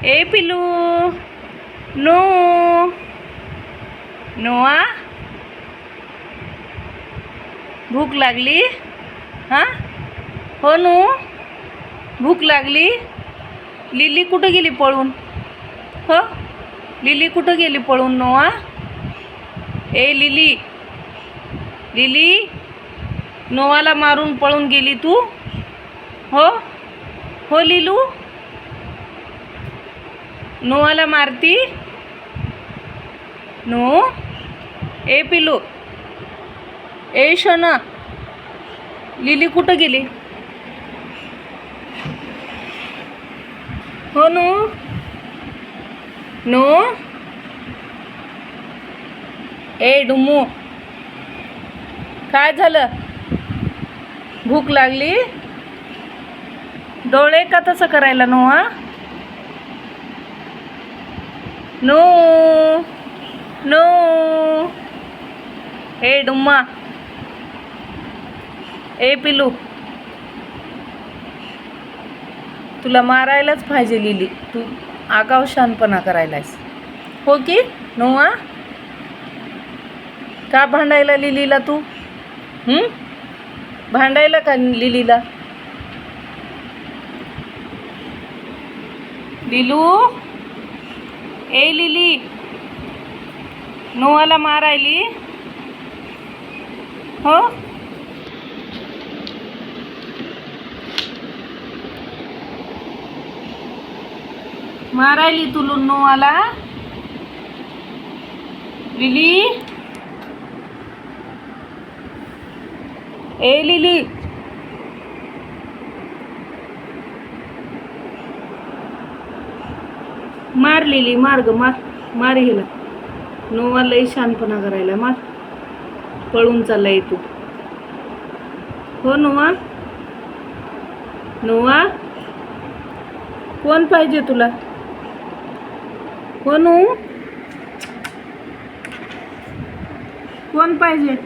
ए पिलू, नो नोआ, भूक लागली? हां हो नो, भूक लागली? लिली कुठं गेली पळून? हो, लिली कुठं गेली पळून नोआ? ए लिली, लिली, नोआला मारून पळून गेली तू? हो हो लिलू, नोआला मारती? नो, ए पिलू, ए शोना, लिली कुठं गेली? हो नो, नो, ए डुम्मू, काय झालं? भूक लागली? डोळे का तसं करायला नोआ? नो नो, ए डुम्मा, ए पिलू, तुला मारायलाच पाहिजे लिली, तू आगाव शानपणा करायलास हो की नोआ? का भांडायला लिलीला तू? भांडायला का लिलीला? लिलू, ए लिली, नोआला मारायली? हो, मारायली तुलू नोआला? लिली, ए लिली, मार लिली, मार ग, मार मार हिला. नोआ लई शानपणा करायला, मार. पळून चाललाय तू. हो नोआ, नोआ, कोण पाहिजे तुला? हो नो, कोण पाहिजे?